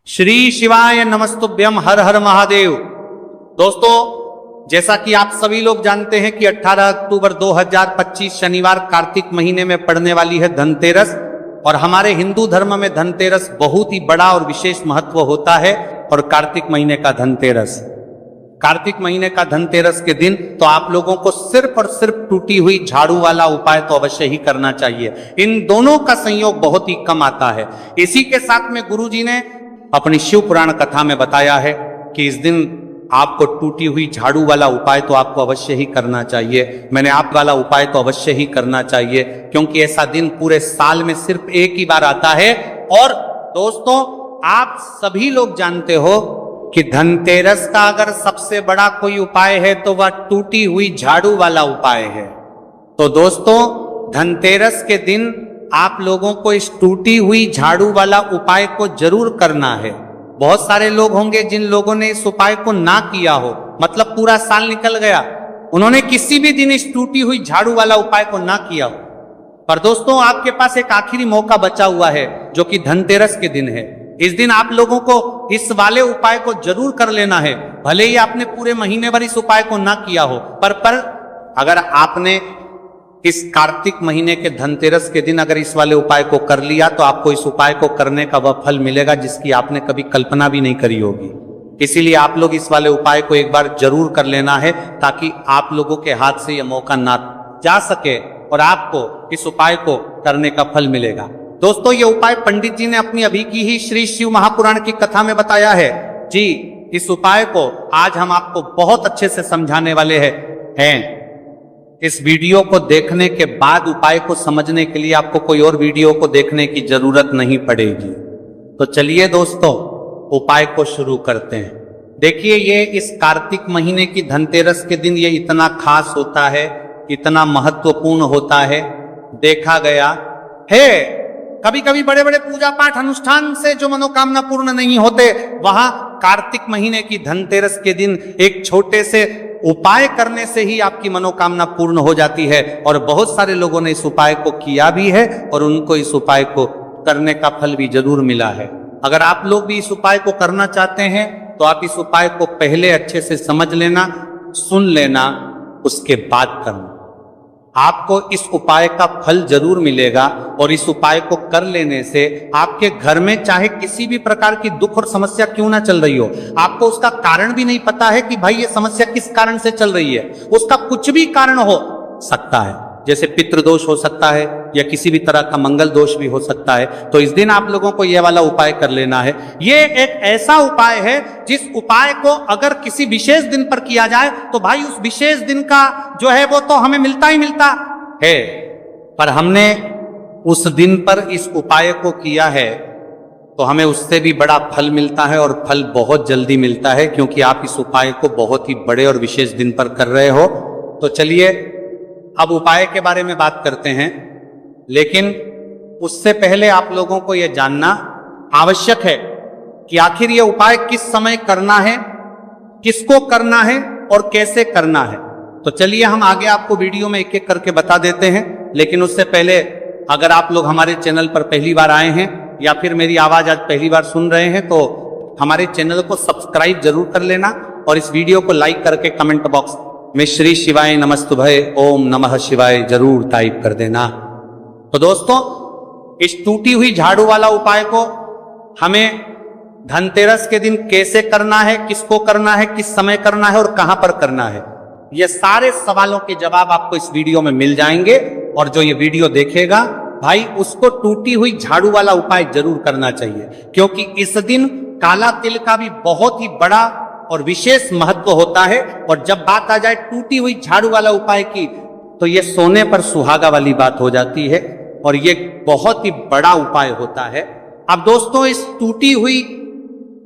श्री शिवाय नमस्तुभ्यम, हर हर महादेव। दोस्तों, जैसा कि आप सभी लोग जानते हैं कि 18 अक्टूबर 2025 शनिवार कार्तिक महीने में पड़ने वाली है धनतेरस। और हमारे हिंदू धर्म में धनतेरस बहुत ही बड़ा और विशेष महत्व होता है। और कार्तिक महीने का धनतेरस के दिन तो आप लोगों को सिर्फ और सिर्फ टूटी हुई झाड़ू वाला उपाय तो अवश्य ही करना चाहिए। इन दोनों का संयोग बहुत ही कम आता है। इसी के साथ में गुरुजी ने अपनी शिव पुराण कथा में बताया है कि इस दिन आपको टूटी हुई झाड़ू वाला उपाय तो आपको अवश्य ही करना चाहिए। मैंने आप वाला उपाय तो अवश्य ही करना चाहिए, क्योंकि ऐसा दिन पूरे साल में सिर्फ एक ही बार आता है। और दोस्तों, आप सभी लोग जानते हो कि धनतेरस का अगर सबसे बड़ा कोई उपाय है तो वह टूटी हुई झाड़ू वाला उपाय है। तो दोस्तों, धनतेरस के दिन आप लोगों को इस टूटी हुई झाड़ू वाला उपाय को जरूर करना है। बहुत सारे लोग होंगे जिन लोगों ने इस उपाय को ना किया हो, मतलब पूरा साल निकल गया, उन्होंने किसी भी दिन इस टूटी हुई झाड़ू वाला उपाय को ना किया हो। पर दोस्तों, आपके पास एक आखिरी मौका बचा हुआ है, जो कि धनतेरस के दिन है। इस दिन आप लोगों को इस वाले उपाय को जरूर कर लेना है। भले ही आपने पूरे महीने भर इस उपाय को ना किया हो, पर अगर आपने इस कार्तिक महीने के धनतेरस के दिन अगर इस वाले उपाय को कर लिया तो आपको इस उपाय को करने का वह फल मिलेगा जिसकी आपने कभी कल्पना भी नहीं करी होगी। इसीलिए आप लोग इस वाले उपाय को एक बार जरूर कर लेना है, ताकि आप लोगों के हाथ से यह मौका ना जा सके और आपको इस उपाय को करने का फल मिलेगा। दोस्तों, ये उपाय पंडित जी ने अपनी अभी की ही श्री शिव महापुराण की कथा में बताया है जी। इस उपाय को आज हम आपको बहुत अच्छे से समझाने वाले हैं। इस वीडियो को देखने के बाद उपाय को समझने के लिए आपको कोई और वीडियो को देखने की जरूरत नहीं पड़ेगी। तो चलिए दोस्तों, उपाय को शुरू करते हैं। देखिए, ये इस कार्तिक महीने की धनतेरस के दिन ये इतना खास होता है, इतना महत्वपूर्ण होता है। देखा गया है कभी कभी बड़े बड़े पूजा पाठ अनुष्ठान से जो मनोकामना पूर्ण नहीं होते, वहां कार्तिक महीने की धनतेरस के दिन एक छोटे से उपाय करने से ही आपकी मनोकामना पूर्ण हो जाती है। और बहुत सारे लोगों ने इस उपाय को किया भी है और उनको इस उपाय को करने का फल भी जरूर मिला है। अगर आप लोग भी इस उपाय को करना चाहते हैं तो आप इस उपाय को पहले अच्छे से समझ लेना, सुन लेना, उसके बाद करना। आपको इस उपाय का फल जरूर मिलेगा। और इस उपाय को कर लेने से आपके घर में चाहे किसी भी प्रकार की दुख और समस्या क्यों ना चल रही हो, आपको उसका कारण भी नहीं पता है कि भाई ये समस्या किस कारण से चल रही है, उसका कुछ भी कारण हो सकता है। जैसे पितृदोष हो सकता है या किसी भी तरह का मंगल दोष भी हो सकता है। तो इस दिन आप लोगों को यह वाला उपाय कर लेना है। ये एक ऐसा उपाय है जिस उपाय को अगर किसी विशेष दिन पर किया जाए तो भाई उस विशेष दिन का जो है वो तो हमें मिलता ही मिलता है। पर हमने उस दिन पर इस उपाय को किया है तो हमें उससे भी बड़ा फल मिलता है, और फल बहुत जल्दी मिलता है, क्योंकि आप इस उपाय को बहुत ही बड़े और विशेष दिन पर कर रहे हो। तो चलिए अब उपाय के बारे में बात करते हैं। लेकिन उससे पहले आप लोगों को यह जानना आवश्यक है कि आखिर यह उपाय किस समय करना है, किसको करना है और कैसे करना है। तो चलिए हम आगे आपको वीडियो में एक एक करके बता देते हैं। लेकिन उससे पहले अगर आप लोग हमारे चैनल पर पहली बार आए हैं या फिर मेरी आवाज आज पहली बार सुन रहे हैं तो हमारे चैनल को सब्सक्राइब जरूर कर लेना, और इस वीडियो को लाइक करके कमेंट बॉक्स में श्री शिवाय नमस्तुभय ओम नमः शिवाय जरूर टाइप कर देना। तो दोस्तों, इस टूटी हुई झाड़ू वाला उपाय को हमें धनतेरस के दिन कैसे करना है, किसको करना है, किस समय करना है और कहां पर करना है, ये सारे सवालों के जवाब आपको इस वीडियो में मिल जाएंगे। और जो ये वीडियो देखेगा भाई, उसको टूटी हुई झाड़ू वाला उपाय जरूर करना चाहिए, क्योंकि इस दिन काला तिल का भी बहुत ही बड़ा और विशेष महत्व होता है। और जब बात आ जाए टूटी हुई झाड़ू वाला उपाय की, तो ये सोने पर सुहागा वाली बात हो जाती है, और ये बहुत ही बड़ा उपाय होता है। अब दोस्तों, इस टूटी हुई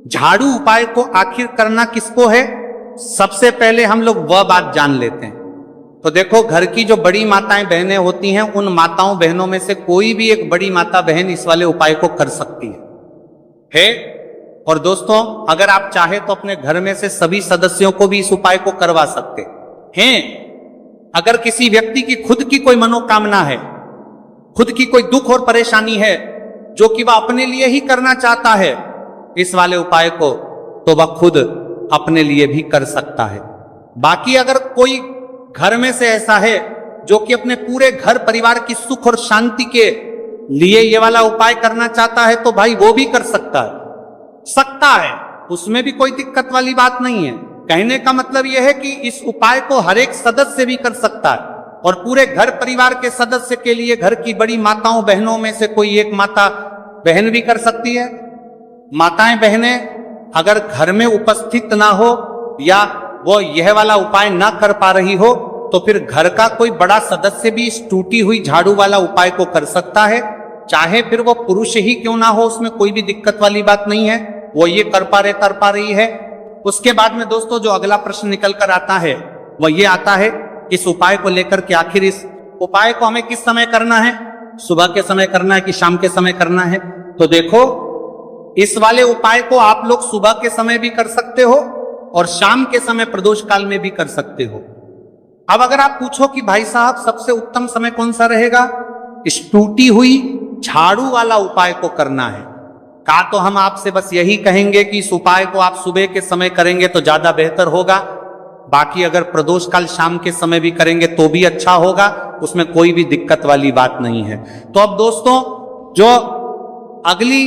झाड़ू उपाय को आखिर करना किसको है, सबसे पहले हम लोग वह बात जान लेते हैं। तो देखो, घर की जो बड़ी माताएं बहनें होती हैं, उन माताओं बहनों में से कोई भी एक बड़ी माता बहन इस वाले उपाय को कर सकती है। और दोस्तों, अगर आप चाहे तो अपने घर में से सभी सदस्यों को भी इस उपाय को करवा सकते हैं। अगर किसी व्यक्ति की खुद की कोई मनोकामना है, खुद की कोई दुख और परेशानी है जो कि वह अपने लिए ही करना चाहता है, इस वाले उपाय को तो वह खुद अपने लिए भी कर सकता है। बाकी अगर कोई घर में से ऐसा है जो कि अपने पूरे घर परिवार की सुख और शांति के लिए ये वाला उपाय करना चाहता है तो भाई वो भी कर सकता है, उसमें भी कोई दिक्कत वाली बात नहीं है। कहने का मतलब यह है कि इस उपाय को हर एक सदस्य भी कर सकता है और पूरे घर परिवार के सदस्य के लिए घर की बड़ी माताओं बहनों में से कोई एक माता बहन भी कर सकती है। माताएं बहनें अगर घर में उपस्थित ना हो या वो यह वाला उपाय ना कर पा रही हो तो फिर घर का कोई बड़ा सदस्य भी इस टूटी हुई झाड़ू वाला उपाय को कर सकता है, चाहे फिर वो पुरुष ही क्यों ना हो, उसमें कोई भी दिक्कत वाली बात नहीं है। वो ये कर पा रही है। उसके बाद में दोस्तों जो अगला प्रश्न निकल कर आता है वह ये आता है इस उपाय को लेकर कि आखिर इस उपाय को हमें किस समय करना है, सुबह के समय करना है कि शाम के समय करना है। तो देखो इस वाले उपाय को आप लोग सुबह के समय भी कर सकते हो और शाम के समय प्रदोष काल में भी कर सकते हो। अब अगर आप पूछो कि भाई साहब सबसे उत्तम समय कौन सा रहेगा, इस टूटी हुई झाड़ू वाला उपाय को करना है का तो हम आपसे बस यही कहेंगे कि इस उपाय को आप सुबह के समय करेंगे तो ज्यादा बेहतर होगा। बाकी अगर प्रदोष काल शाम के समय भी करेंगे तो भी अच्छा होगा, उसमें कोई भी दिक्कत वाली बात नहीं है। तो अब दोस्तों जो अगली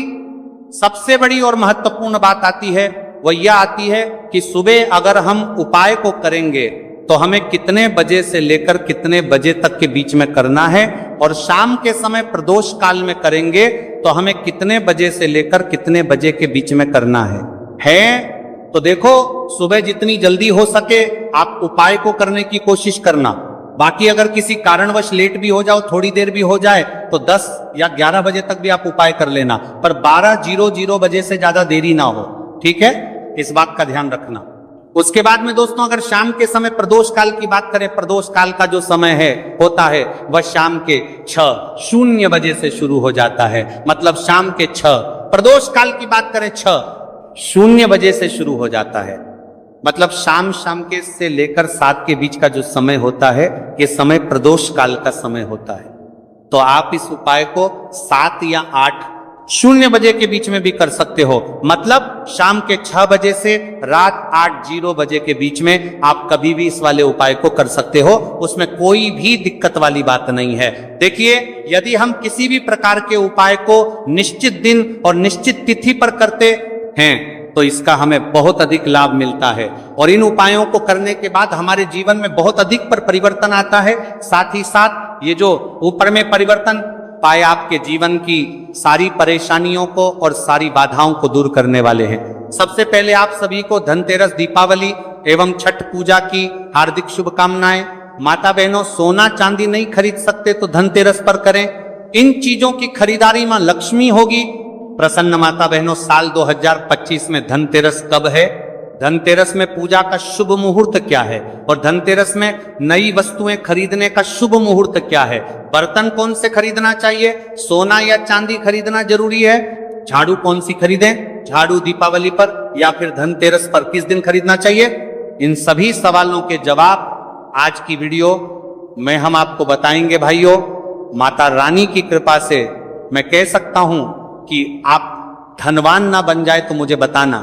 सबसे बड़ी और महत्वपूर्ण बात आती है वह यह आती है कि सुबह अगर हम उपाय को करेंगे तो हमें कितने बजे से लेकर कितने बजे तक के बीच में करना है और शाम के समय प्रदोष काल में करेंगे तो हमें कितने बजे से लेकर कितने बजे के बीच में करना है। तो देखो सुबह जितनी जल्दी हो सके आप उपाय को करने की कोशिश करना। बाकी अगर किसी कारणवश लेट भी हो जाओ, थोड़ी देर भी हो जाए तो 10 या 11 बजे तक भी आप उपाय कर लेना, पर 12:00 बजे से ज्यादा देरी ना हो, ठीक है, इस बात का ध्यान रखना। उसके बाद में दोस्तों अगर शाम के समय प्रदोष काल की बात करें, प्रदोष काल का जो समय है होता है वह शाम के 6:00 बजे से शुरू हो जाता है। मतलब शाम के 6 प्रदोष काल की बात करें 6:00 बजे से शुरू हो जाता है। मतलब शाम के से लेकर 7 के बीच का जो समय होता है ये समय प्रदोष काल का समय होता है। तो आप इस उपाय को 7 या 8:00 बजे के बीच में भी कर सकते हो। मतलब शाम के 6 बजे से रात 8:00 बजे के बीच में आप कभी भी इस वाले उपाय को कर सकते हो, उसमें कोई भी दिक्कत वाली बात नहीं है। देखिए यदि हम किसी भी प्रकार के उपाय को निश्चित दिन और निश्चित तिथि पर करते हैं तो इसका हमें बहुत अधिक लाभ मिलता है और इन उपायों को करने के बाद हमारे जीवन में बहुत अधिक परिवर्तन आता है। साथ ही साथ ये जो ऊपर में परिवर्तन पाए आपके जीवन की सारी परेशानियों को और सारी बाधाओं को दूर करने वाले हैं। सबसे पहले आप सभी को धनतेरस, दीपावली एवं छठ पूजा की हार्दिक शुभकामनाएं। माता बहनों सोना चांदी नहीं खरीद सकते तो धनतेरस पर करें। इन चीजों की खरीदारी मां लक्ष्मी होगी प्रसन्न। माता बहनों साल 2025 में धनतेरस कब है, धनतेरस में पूजा का शुभ मुहूर्त क्या है और धनतेरस में नई वस्तुएं खरीदने का शुभ मुहूर्त क्या है, बर्तन कौन से खरीदना चाहिए, सोना या चांदी खरीदना जरूरी है, झाड़ू कौन सी खरीदें, झाड़ू दीपावली पर या फिर धनतेरस पर किस दिन खरीदना चाहिए, इन सभी सवालों के जवाब आज की वीडियो में हम आपको बताएंगे। भाइयों माता रानी की कृपा से मैं कह सकता हूं कि आप धनवान ना बन जाए तो मुझे बताना।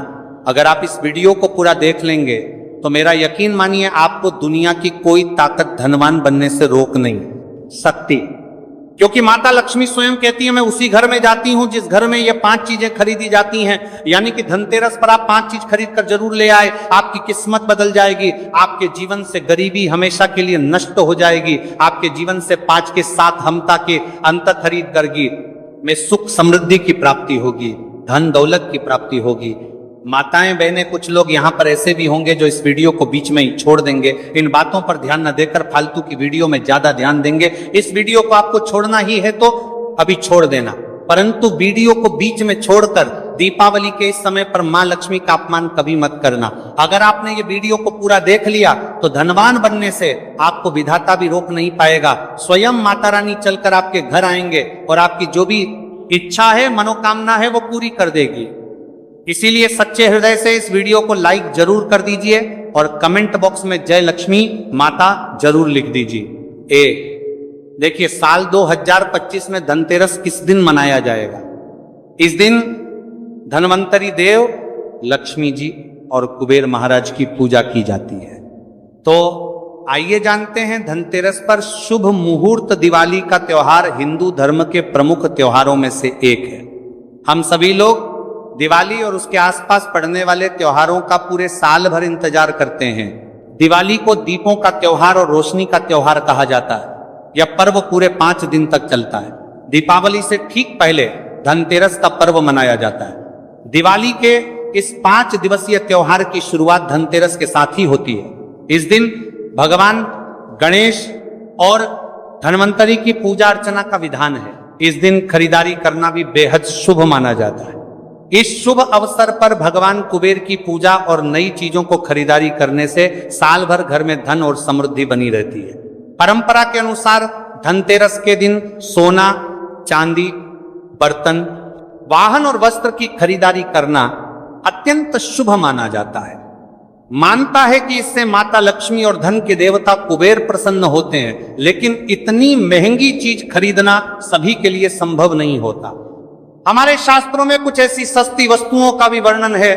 अगर आप इस वीडियो को पूरा देख लेंगे तो मेरा यकीन मानिए आपको दुनिया की कोई ताकत धनवान बनने से रोक नहीं सकती, क्योंकि माता लक्ष्मी स्वयं कहती है मैं उसी घर में जाती हूं जिस घर में ये 5 चीजें खरीदी जाती हैं। यानी कि धनतेरस पर आप 5 चीज खरीद कर जरूर ले आए, आपकी किस्मत बदल जाएगी, आपके जीवन से गरीबी हमेशा के लिए नष्ट हो जाएगी, आपके जीवन से 5 के 7 हमता के अंत खरीद करगी में सुख समृद्धि की प्राप्ति होगी, धन दौलत की प्राप्ति होगी। माताएं बहनें कुछ लोग यहाँ पर ऐसे भी होंगे जो इस वीडियो को बीच में ही छोड़ देंगे, इन बातों पर ध्यान न देकर फालतू की वीडियो में ज्यादा ध्यान देंगे। इस वीडियो को आपको छोड़ना ही है तो अभी छोड़ देना, परंतु वीडियो को बीच में छोड़कर दीपावली के इस समय पर मां लक्ष्मी का अपमान कभी मत करना। अगर आपने ये वीडियो को पूरा देख लिया तो धनवान बनने से आपको विधाता भी रोक नहीं पाएगा। स्वयं माता रानी चलकर आपके घर आएंगे और आपकी जो भी इच्छा है, मनोकामना है वो पूरी कर देगी। इसीलिए सच्चे हृदय से इस वीडियो को लाइक जरूर कर दीजिए और कमेंट बॉक्स में जय लक्ष्मी माता जरूर लिख दीजिए। देखिए साल 2025 में धनतेरस किस दिन मनाया जाएगा। इस दिन धन्वंतरी देव, लक्ष्मी जी और कुबेर महाराज की पूजा की जाती है। तो आइए जानते हैं धनतेरस पर शुभ मुहूर्त। दिवाली का त्योहार हिंदू धर्म के प्रमुख त्योहारों में से एक है। हम सभी लोग दिवाली और उसके आसपास पड़ने वाले त्योहारों का पूरे साल भर इंतजार करते हैं। दिवाली को दीपों का त्योहार और रोशनी का त्योहार कहा जाता है। यह पर्व पूरे 5 दिन तक चलता है। दीपावली से ठीक पहले धनतेरस का पर्व मनाया जाता है। दिवाली के इस 5 दिवसीय त्योहार की शुरुआत धनतेरस के साथ ही होती है। इस दिन भगवान गणेश और धन्वंतरी की पूजा अर्चना का विधान है। इस दिन खरीदारी करना भी बेहद शुभ माना जाता है। इस शुभ अवसर पर भगवान कुबेर की पूजा और नई चीजों को खरीदारी करने से साल भर घर में धन और समृद्धि बनी रहती है। परंपरा के अनुसार धनतेरस के दिन सोना, चांदी, बर्तन, वाहन और वस्त्र की खरीदारी करना अत्यंत शुभ माना जाता है। मानता है कि इससे माता लक्ष्मी और धन के देवता कुबेर प्रसन्न होते हैं, लेकिन इतनी महंगी चीज खरीदना सभी के लिए संभव नहीं होता। हमारे शास्त्रों में कुछ ऐसी सस्ती वस्तुओं का भी वर्णन है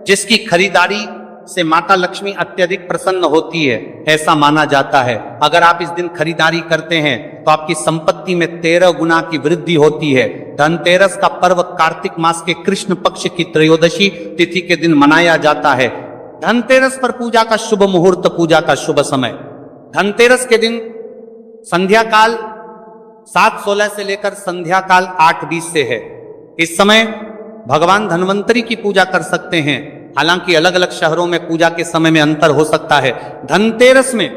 जिसकी खरीदारी से माता लक्ष्मी अत्यधिक प्रसन्न होती है। ऐसा माना जाता है अगर आप इस दिन खरीदारी करते हैं तो आपकी संपत्ति में 13 गुना की वृद्धि होती है। धनतेरस का पर्व कार्तिक मास के कृष्ण पक्ष की त्रयोदशी तिथि के दिन मनाया जाता है। धनतेरस पर पूजा का शुभ मुहूर्त, पूजा का शुभ समय। धनतेरस के दिन संध्या काल 7:16 से लेकर संध्या काल 8:20 से है। इस समय भगवान धन्वंतरी की पूजा कर सकते हैं। हालांकि अलग अलग शहरों में पूजा के समय में अंतर हो सकता है। धनतेरस में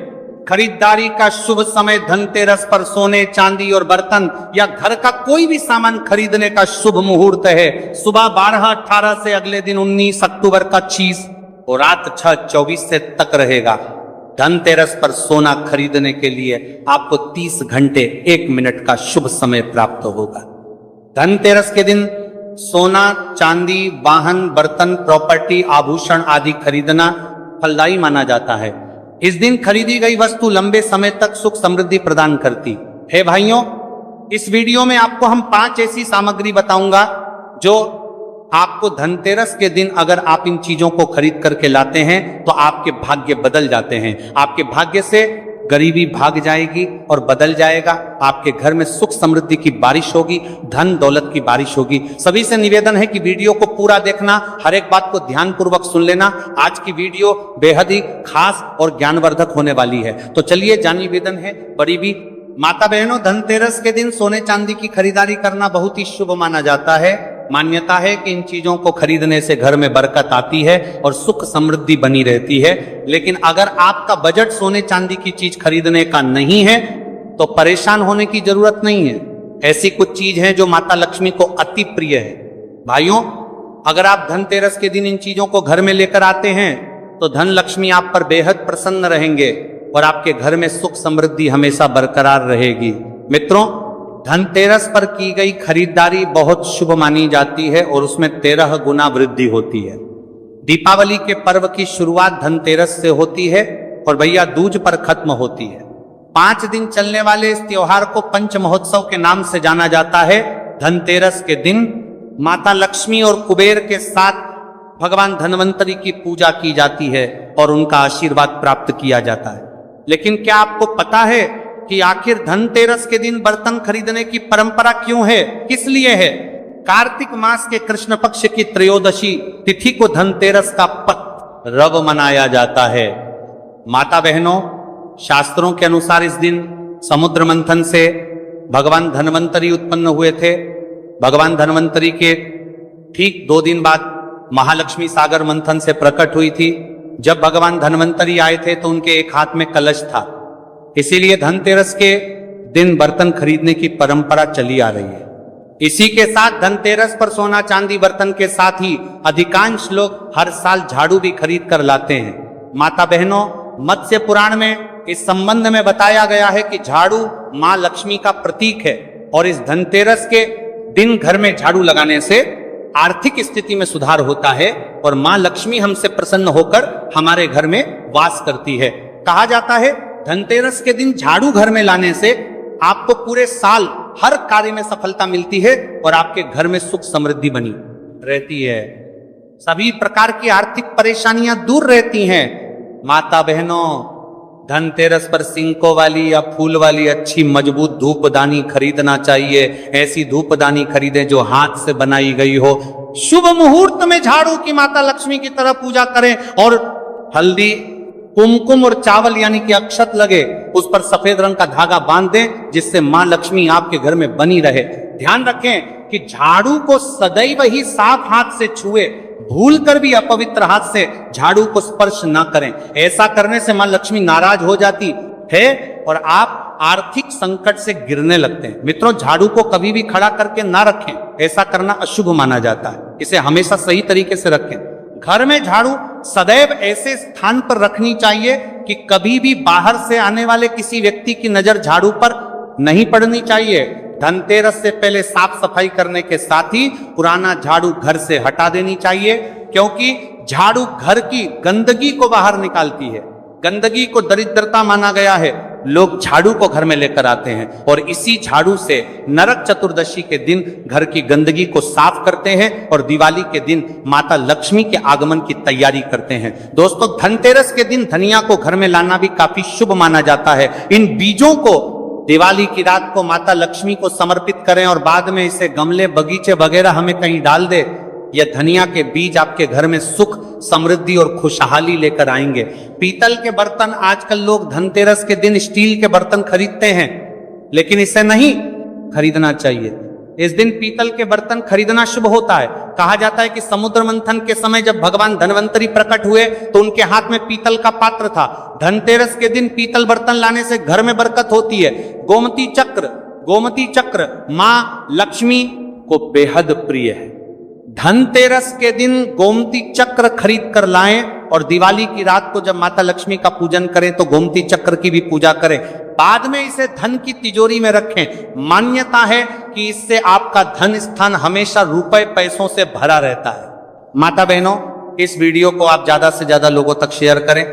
खरीदारी का शुभ समय धनतेरस पर सोने, चांदी और बर्तन या घर का कोई भी सामान खरीदने का शुभ मुहूर्त है। सुबह 12:18 से अगले दिन 19 अक्टूबर का 6 और रात 6:24 से तक रहेगा। धनतेरस पर सोना खरीदने के लिए आपको 30 घंटे 1 मिनट का शुभ समय प्राप्त होगा। धनतेरस के दिन सोना, चांदी, वाहन, बर्तन, प्रॉपर्टी, आभूषण आदि खरीदना फलदायी माना जाता है। इस दिन खरीदी गई वस्तु लंबे समय तक सुख समृद्धि प्रदान करती है। भाइयों, इस वीडियो में आपको हम 5 ऐसी सामग्री बताऊंगा जो आपको धनतेरस के दिन अगर आप इन चीजों को खरीद करके लाते हैं तो आपके भाग्य बदल जाते हैं। आपके भाग्य से गरीबी भाग जाएगी और बदल जाएगा। आपके घर में सुख समृद्धि की बारिश होगी, धन दौलत की बारिश होगी। सभी से निवेदन है कि वीडियो को पूरा देखना, हर एक बात को ध्यान पूर्वक सुन लेना। आज की वीडियो बेहद ही खास और ज्ञानवर्धक होने वाली है। तो चलिए, जान निवेदन है बड़ी भी माता बहनों, धनतेरस के दिन सोने चांदी की खरीदारी करना बहुत ही शुभ माना जाता है। मान्यता है कि इन चीजों को खरीदने से घर में बरकत आती है और सुख समृद्धि बनी रहती है। लेकिन अगर आपका बजट सोने चांदी की चीज खरीदने का नहीं है तो परेशान होने की जरूरत नहीं है। ऐसी कुछ चीज है जो माता लक्ष्मी को अति प्रिय है। भाइयों, अगर आप धनतेरस के दिन इन चीजों को घर में लेकर आते हैं तो धन लक्ष्मी आप पर बेहद प्रसन्न रहेंगे और आपके घर में सुख समृद्धि हमेशा बरकरार रहेगी। मित्रों, धनतेरस पर की गई खरीदारी बहुत शुभ मानी जाती है और उसमें 13 गुना वृद्धि होती है। दीपावली के पर्व की शुरुआत धनतेरस से होती है और भैया दूज पर खत्म होती है। 5 दिन चलने वाले इस त्योहार को पंच महोत्सव के नाम से जाना जाता है। धनतेरस के दिन माता लक्ष्मी और कुबेर के साथ भगवान धन्वंतरी की पूजा की जाती है और उनका आशीर्वाद प्राप्त किया जाता है। लेकिन क्या आपको पता है कि आखिर धनतेरस के दिन बर्तन खरीदने की परंपरा क्यों है, किस लिए है? कार्तिक मास के कृष्ण पक्ष की त्रयोदशी तिथि को धनतेरस का पर्व मनाया जाता है। माता बहनों, शास्त्रों के अनुसार इस दिन समुद्र मंथन से भगवान धन्वंतरी उत्पन्न हुए थे। भगवान धन्वंतरी के ठीक 2 दिन बाद महालक्ष्मी सागर मंथन से प्रकट हुई थी। जब भगवान धन्वंतरी आए थे तो उनके एक हाथ में कलश था। इसीलिए धनतेरस के दिन बर्तन खरीदने की परंपरा चली आ रही है। इसी के साथ धनतेरस पर सोना चांदी बर्तन के साथ ही अधिकांश लोग हर साल झाड़ू भी खरीद कर लाते हैं। माता बहनों, मत्स्य पुराण में इस संबंध में बताया गया है कि झाड़ू मां लक्ष्मी का प्रतीक है और इस धनतेरस के दिन घर में झाड़ू लगाने से आर्थिक स्थिति में सुधार होता है और मां लक्ष्मी हमसे प्रसन्न होकर हमारे घर में वास करती है। कहा जाता है धनतेरस के दिन झाड़ू घर में लाने से आपको पूरे साल हर कार्य में सफलता मिलती है और आपके घर में सुख समृद्धि बनी रहती है, सभी प्रकार की आर्थिक परेशानियां दूर रहती हैं। माता बहनों, धनतेरस पर सिंकों वाली या फूल वाली अच्छी मजबूत धूपदानी खरीदना चाहिए। ऐसी धूपदानी खरीदें जो हाथ से बनाई गई हो। शुभ मुहूर्त में झाड़ू की माता लक्ष्मी की तरह पूजा करें और हल्दी, कुमकुम और चावल यानी कि अक्षत लगे उस पर सफेद रंग का धागा बांध दें, जिससे मां लक्ष्मी आपके घर में बनी रहे। ध्यान रखें कि झाड़ू को सदैव ही साफ हाथ से छुए, भूल कर भी अपवित्र हाथ से झाड़ू को स्पर्श ना करें। ऐसा करने से मां लक्ष्मी नाराज हो जाती है और आप आर्थिक संकट से गिरने लगते हैं। मित्रों, झाड़ू को कभी भी खड़ा करके ना रखें, ऐसा करना अशुभ माना जाता है। इसे हमेशा सही तरीके से रखें। घर में झाड़ू सदैव ऐसे स्थान पर रखनी चाहिए कि कभी भी बाहर से आने वाले किसी व्यक्ति की नजर झाड़ू पर नहीं पड़नी चाहिए। धनतेरस से पहले साफ सफाई करने के साथ ही पुराना झाड़ू घर से हटा देनी चाहिए, क्योंकि झाड़ू घर की गंदगी को बाहर निकालती है। गंदगी को दरिद्रता माना गया है। लोग झाड़ू को घर में लेकर आते हैं और इसी झाड़ू से नरक चतुर्दशी के दिन घर की गंदगी को साफ करते हैं और दिवाली के दिन माता लक्ष्मी के आगमन की तैयारी करते हैं। दोस्तों, धनतेरस के दिन धनिया को घर में लाना भी काफी शुभ माना जाता है। इन बीजों को दिवाली की रात को माता लक्ष्मी को समर्पित करें और बाद में इसे गमले, बगीचे वगैरह हमें कहीं डाल दे। यह धनिया के बीज आपके घर में सुख, समृद्धि और खुशहाली लेकर आएंगे। पीतल के बर्तन, आजकल लोग धनतेरस के दिन स्टील के बर्तन खरीदते हैं, लेकिन इसे नहीं खरीदना चाहिए। इस दिन पीतल के बर्तन खरीदना शुभ होता है। कहा जाता है कि समुद्र मंथन के समय जब भगवान धनवंतरी प्रकट हुए तो उनके हाथ में पीतल का पात्र था। धनतेरस के दिन पीतल बर्तन लाने से घर में बरकत होती है। गोमती चक्र मां लक्ष्मी को बेहद प्रिय है। धनतेरस के दिन गोमती चक्र खरीद कर लाएं और दिवाली की रात को जब माता लक्ष्मी का पूजन करें तो गोमती चक्र की भी पूजा करें। बाद में इसे धन की तिजोरी में रखें। मान्यता है कि इससे आपका धन स्थान हमेशा रुपए पैसों से भरा रहता है। माता बहनों, इस वीडियो को आप ज्यादा से ज्यादा लोगों तक शेयर करें।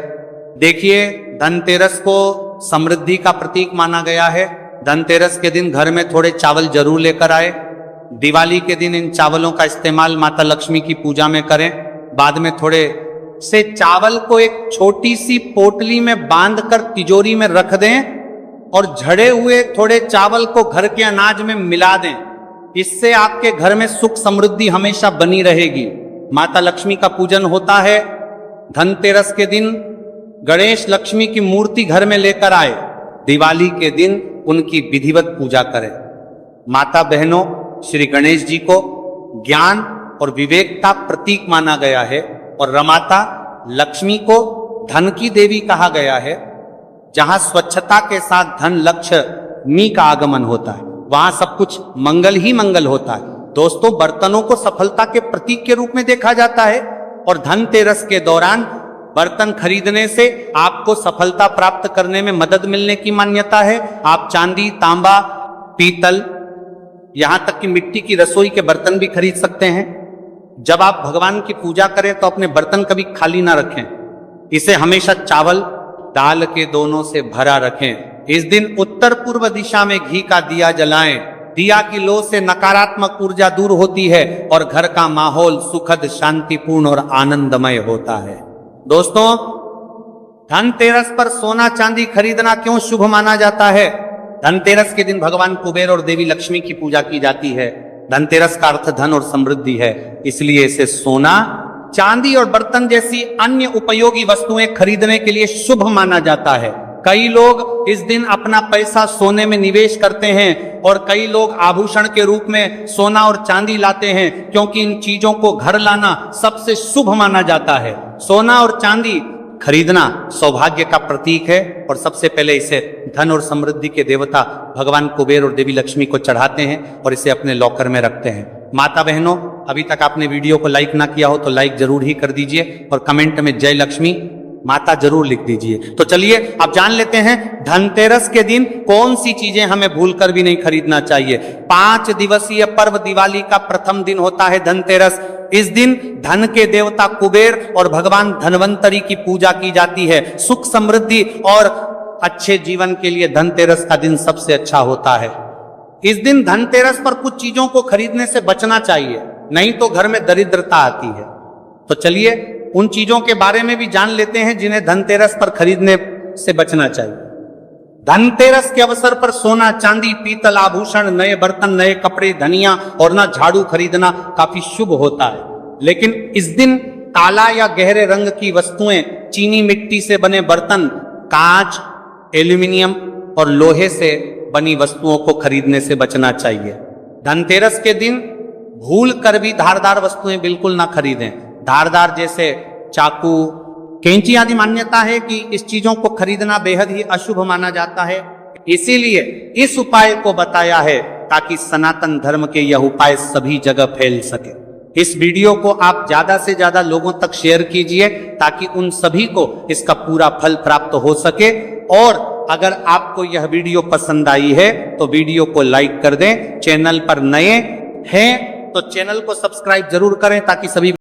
देखिए, धनतेरस को समृद्धि का प्रतीक माना गया है। धनतेरस के दिन घर में थोड़े चावल जरूर लेकर आए। दिवाली के दिन इन चावलों का इस्तेमाल माता लक्ष्मी की पूजा में करें। बाद में थोड़े से चावल को एक छोटी सी पोटली में बांधकर तिजोरी में रख दें और झड़े हुए थोड़े चावल को घर के अनाज में मिला दें। इससे आपके घर में सुख समृद्धि हमेशा बनी रहेगी। माता लक्ष्मी का पूजन होता है। धनतेरस के दिन गणेश लक्ष्मी की मूर्ति घर में लेकर आए। दिवाली के दिन उनकी विधिवत पूजा करें। माता बहनों, श्री गणेश जी को ज्ञान और विवेक का प्रतीक माना गया है और रमाता लक्ष्मी को धन की देवी कहा गया है। जहां स्वच्छता के साथ धन लक्ष्मी का आगमन होता है, वहां सब कुछ मंगल ही मंगल होता है। दोस्तों, बर्तनों को सफलता के प्रतीक के रूप में देखा जाता है और धनतेरस के दौरान बर्तन खरीदने से आपको सफलता प्राप्त करने में मदद मिलने की मान्यता है। आप चांदी, तांबा, पीतल, यहां तक कि मिट्टी की रसोई के बर्तन भी खरीद सकते हैं। जब आप भगवान की पूजा करें तो अपने बर्तन कभी खाली ना रखें। इसे हमेशा चावल, दाल के दोनों से भरा रखें। इस दिन उत्तर पूर्व दिशा में घी का दिया जलाएं। दिया की लो से नकारात्मक ऊर्जा दूर होती है और घर का माहौल सुखद, शांतिपूर्ण और आनंदमय होता है। दोस्तों, धनतेरस पर सोना चांदी खरीदना क्यों शुभ माना जाता है? धनतेरस के दिन भगवान कुबेर और देवी लक्ष्मी की पूजा की जाती है। धनतेरस का अर्थ धन और समृद्धि है, इसलिए इसे सोना, चांदी और बर्तन जैसी अन्य उपयोगी वस्तुएं खरीदने के लिए शुभ माना जाता है। कई लोग इस दिन अपना पैसा सोने में निवेश करते हैं और कई लोग आभूषण के रूप में सोना और चांदी लाते हैं, क्योंकि इन चीजों को घर लाना सबसे शुभ माना जाता है। सोना और चांदी खरीदना सौभाग्य का प्रतीक है और सबसे पहले इसे धन और समृद्धि के देवता भगवान कुबेर और देवी लक्ष्मी को चढ़ाते हैं और इसे अपने लॉकर में रखते हैं। माता बहनों, अभी तक आपने वीडियो को लाइक ना किया हो तो लाइक जरूर ही कर दीजिए और कमेंट में जय लक्ष्मी माता जरूर लिख दीजिए। तो चलिए अब जान लेते हैं धनतेरस के दिन कौन सी चीजें हमें भूलकर भी नहीं खरीदना चाहिए। 5 दिवसीय पर्व दिवाली का प्रथम दिन होता है धनतेरस। इस दिन धन के देवता कुबेर और भगवान धनवंतरी की पूजा की जाती है। सुख, समृद्धि और अच्छे जीवन के लिए धनतेरस का दिन सबसे अच्छा होता है। इस दिन धनतेरस पर कुछ चीजों को खरीदने से बचना चाहिए। नहीं तो घर में दरिद्रता आती है। तो चलिए उन चीजों के बारे में भी जान लेते हैं जिन्हें धनतेरस पर खरीदने से बचना चाहिए। धनतेरस के अवसर पर सोना, चांदी, पीतल, आभूषण, नए बर्तन, नए कपड़े, धनिया और ना झाड़ू खरीदना काफी शुभ होता है। लेकिन इस दिन काला या गहरे रंग की वस्तुएं, चीनी मिट्टी से बने बर्तन, कांच, एल्यूमिनियम और लोहे से बनी वस्तुओं को खरीदने से बचना चाहिए। धनतेरस के दिन भूल कर भी धारदार वस्तुएं बिल्कुल ना खरीदें। धारदार जैसे चाकू, कैंची आदि मान्यता है कि इस चीजों को खरीदना बेहद ही अशुभ माना जाता है। इसीलिए इस उपाय को बताया है ताकि सनातन धर्म के यह उपाय सभी जगह फैल सके। इस वीडियो को आप ज्यादा से ज्यादा लोगों तक शेयर कीजिए ताकि उन सभी को इसका पूरा फल प्राप्त हो सके। और अगर आपको यह वीडियो पसंद आई है तो वीडियो को लाइक कर दें। चैनल पर नए हैं तो चैनल को सब्सक्राइब जरूर करें ताकि सभी